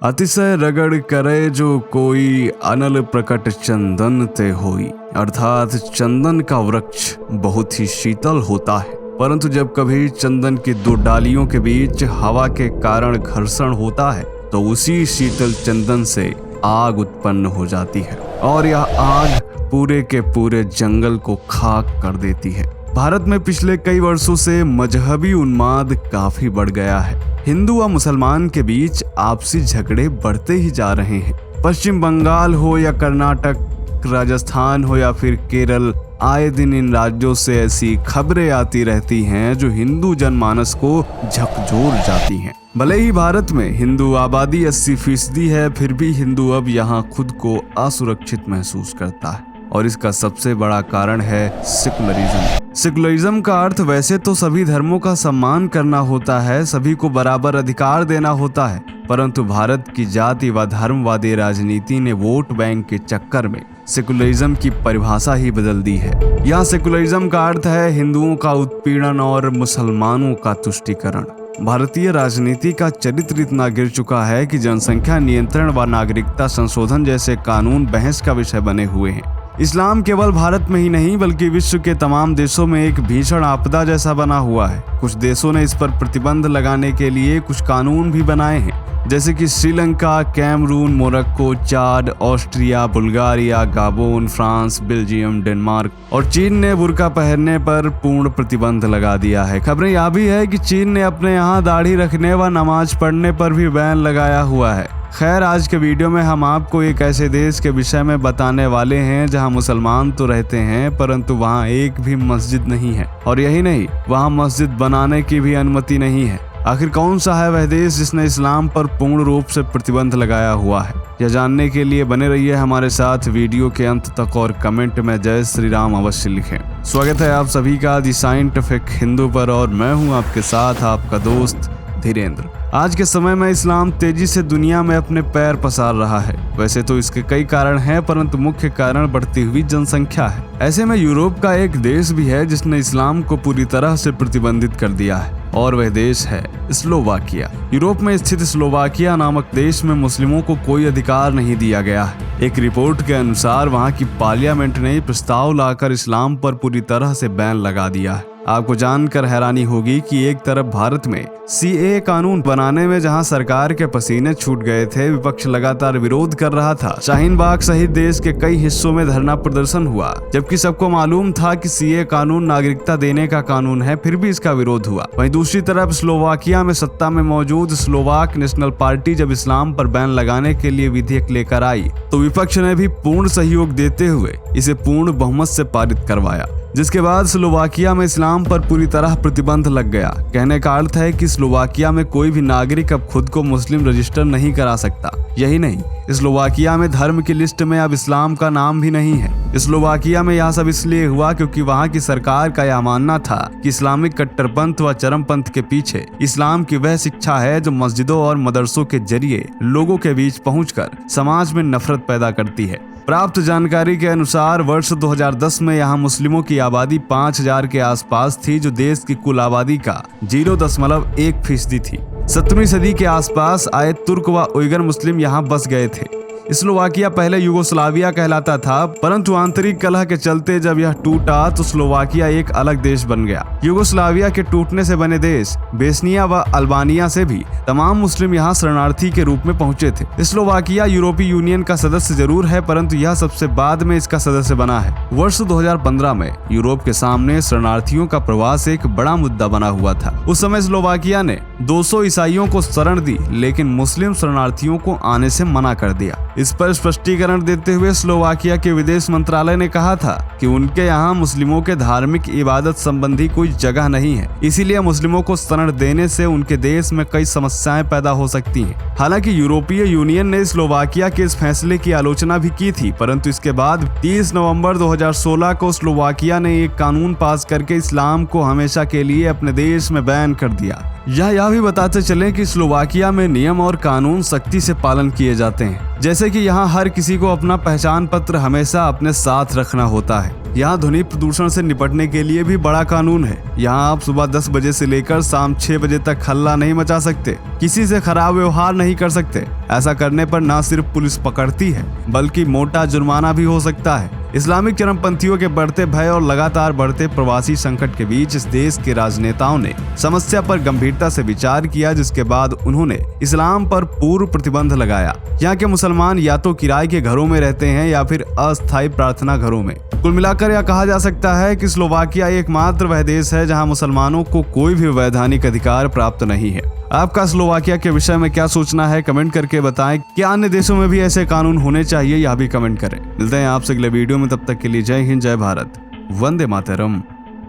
अतिशय रगड़ करे जो कोई, अनल प्रकट चंदन ते होई। अर्थात चंदन का वृक्ष बहुत ही शीतल होता है, परंतु जब कभी चंदन की दो डालियों के बीच हवा के कारण घर्षण होता है तो उसी शीतल चंदन से आग उत्पन्न हो जाती है और यह आग पूरे के पूरे जंगल को खाक कर देती है। भारत में पिछले कई वर्षों से मजहबी उन्माद काफी बढ़ गया है। हिंदू व मुसलमान के बीच आपसी झगड़े बढ़ते ही जा रहे हैं। पश्चिम बंगाल हो या कर्नाटक, राजस्थान हो या फिर केरल, आए दिन इन राज्यों से ऐसी खबरें आती रहती हैं जो हिंदू जनमानस को झकझोर जाती हैं। भले ही भारत में हिंदू आबादी 80% है, फिर भी हिंदू अब यहाँ खुद को असुरक्षित महसूस करता है और इसका सबसे बड़ा कारण है सेकुलरिज्म। सेकुलरिज्म का अर्थ वैसे तो सभी धर्मों का सम्मान करना होता है, सभी को बराबर अधिकार देना होता है, परंतु भारत की जाति व धर्मवादी राजनीति ने वोट बैंक के चक्कर में सेकुलरिज्म की परिभाषा ही बदल दी है। यहाँ सेकुलरिज्म का अर्थ है हिंदुओं का उत्पीड़न और मुसलमानों का तुष्टीकरण। भारतीय राजनीति का चरित्र इतना गिर चुका है कि जनसंख्या नियंत्रण व नागरिकता संशोधन जैसे कानून बहस का विषय बने हुए हैं। इस्लाम केवल भारत में ही नहीं बल्कि विश्व के तमाम देशों में एक भीषण आपदा जैसा बना हुआ है। कुछ देशों ने इस पर प्रतिबंध लगाने के लिए कुछ कानून भी बनाए हैं, जैसे कि श्रीलंका, कैमरून, मोरक्को, चाड, ऑस्ट्रिया, बुल्गारिया, गाबोन, फ्रांस, बेल्जियम, डेनमार्क और चीन ने बुर्का पहनने पर पूर्ण प्रतिबंध लगा दिया है। खबरें यह भी है कि चीन ने अपने यहाँ दाढ़ी रखने व नमाज पढ़ने पर भी बैन लगाया हुआ है। खैर, आज के वीडियो में हम आपको एक ऐसे देश के विषय में बताने वाले हैं जहां मुसलमान तो रहते हैं परंतु वहां एक भी मस्जिद नहीं है, और यही नहीं, वहां मस्जिद बनाने की भी अनुमति नहीं है। आखिर कौन सा है वह देश जिसने इस्लाम पर पूर्ण रूप से प्रतिबंध लगाया हुआ है? यह जानने के लिए बने रहिए हमारे साथ वीडियो के अंत तक और कमेंट में जय श्री राम अवश्य लिखें। स्वागत है आप सभी का दी साइंटिफिक हिंदू पर और मैं हूं आपके साथ आपका दोस्त धीरेन्द्र। आज के समय में इस्लाम तेजी से दुनिया में अपने पैर पसार रहा है। वैसे तो इसके कई कारण हैं, परंतु मुख्य कारण बढ़ती हुई जनसंख्या है। ऐसे में यूरोप का एक देश भी है जिसने इस्लाम को पूरी तरह से प्रतिबंधित कर दिया है और वह देश है स्लोवाकिया। यूरोप में स्थित स्लोवाकिया नामक देश में मुस्लिमों को कोई अधिकार नहीं दिया गया है। एक रिपोर्ट के अनुसार वहां की पार्लियामेंट ने प्रस्ताव लाकर इस्लाम पर पूरी तरह से बैन लगा दिया है। आपको जानकर हैरानी होगी कि एक तरफ भारत में CAA कानून बनाने में जहां सरकार के पसीने छूट गए थे, विपक्ष लगातार विरोध कर रहा था। शाहीन बाग सहित देश के कई हिस्सों में धरना प्रदर्शन हुआ, जबकि सबको मालूम था कि CAA कानून नागरिकता देने का कानून है, फिर भी इसका विरोध हुआ। वहीं दूसरी तरफ स्लोवाकिया में सत्ता में मौजूद स्लोवाक नेशनल पार्टी जब इस्लाम पर बैन लगाने के लिए विधेयक लेकर आई तो विपक्ष ने भी पूर्ण सहयोग देते हुए इसे पूर्ण बहुमत से पारित करवाया, जिसके बाद स्लोवाकिया में इस्लाम पर पूरी तरह प्रतिबंध लग गया। कहने का अर्थ है कि स्लोवाकिया में कोई भी नागरिक अब खुद को मुस्लिम रजिस्टर नहीं करा सकता। यही नहीं, स्लोवाकिया में धर्म की लिस्ट में अब इस्लाम का नाम भी नहीं है। स्लोवाकिया में यह सब इसलिए हुआ क्योंकि वहां की सरकार का यह मानना था कि इस्लामिक कट्टरपंथ व चरमपंथ के पीछे इस्लाम की वह शिक्षा है जो मस्जिदों और मदरसों के जरिए लोगों के बीच पहुंचकर समाज में नफरत पैदा करती है। प्राप्त जानकारी के अनुसार वर्ष 2010 में यहाँ मुस्लिमों की आबादी 5000 के आसपास थी, जो देश की कुल आबादी का 0.1% थी। 17वीं सदी के आसपास आए तुर्क व उइगर मुस्लिम यहाँ बस गए थे। स्लोवाकिया पहले यूगोस्लाविया कहलाता था, परंतु आंतरिक कलह के चलते जब यह टूटा तो स्लोवाकिया एक अलग देश बन गया। यूगोस्लाविया के टूटने से बने देश बेस्निया व अल्बानिया से भी तमाम मुस्लिम यहाँ शरणार्थी के रूप में पहुंचे थे। स्लोवाकिया यूरोपीय यूनियन का सदस्य जरूर है, परंतु यह सबसे बाद में इसका सदस्य बना है। वर्ष 2015 में यूरोप के सामने शरणार्थियों का प्रवास एक बड़ा मुद्दा बना हुआ था। उस समय स्लोवाकिया ने 200 ईसाइयों को शरण दी, लेकिन मुस्लिम शरणार्थियों को आने से मना कर दिया। इस पर स्पष्टीकरण देते हुए स्लोवाकिया के विदेश मंत्रालय ने कहा था कि उनके यहाँ मुस्लिमों के धार्मिक इबादत संबंधी कोई जगह नहीं है, इसीलिए मुस्लिमों को शरण देने से उनके देश में कई समस्याएं पैदा हो सकती हैं। हालांकि यूरोपीय यूनियन ने स्लोवाकिया के इस फैसले की आलोचना भी की थी, परंतु इसके बाद 30 नवंबर 2016 को स्लोवाकिया ने एक कानून पास करके इस्लाम को हमेशा के लिए अपने देश में बैन कर दिया। यह भी बताते चले कि स्लोवाकिया में नियम और कानून सख्ती से पालन किए जाते हैं, जैसे कि यहाँ हर किसी को अपना पहचान पत्र हमेशा अपने साथ रखना होता है। यहाँ ध्वनि प्रदूषण से निपटने के लिए भी बड़ा कानून है। यहाँ आप सुबह 10 बजे से लेकर शाम 6 बजे तक हल्ला नहीं मचा सकते, किसी से खराब व्यवहार नहीं कर सकते। ऐसा करने पर न सिर्फ पुलिस पकड़ती है बल्कि मोटा जुर्माना भी हो सकता है। इस्लामिक चरमपंथियों के बढ़ते भय और लगातार बढ़ते प्रवासी संकट के बीच इस देश के राजनेताओं ने समस्या पर गंभीरता से विचार किया, जिसके बाद उन्होंने इस्लाम पर पूर्ण प्रतिबंध लगाया। यहाँ के मुसलमान या तो किराए के घरों में रहते हैं या फिर अस्थायी प्रार्थना घरों में। कुल मिलाकर यह कहा जा सकता है कि स्लोवाकिया एकमात्र वह देश है जहां मुसलमानों को कोई भी वैधानिक अधिकार प्राप्त नहीं है। आपका स्लोवाकिया के विषय में क्या सोचना है, कमेंट करके बताएं। क्या अन्य देशों में भी ऐसे कानून होने चाहिए, यह भी कमेंट करें। मिलते हैं आपसे अगले वीडियो में, तब तक के लिए जय हिंद, जय भारत, वंदे मातरम।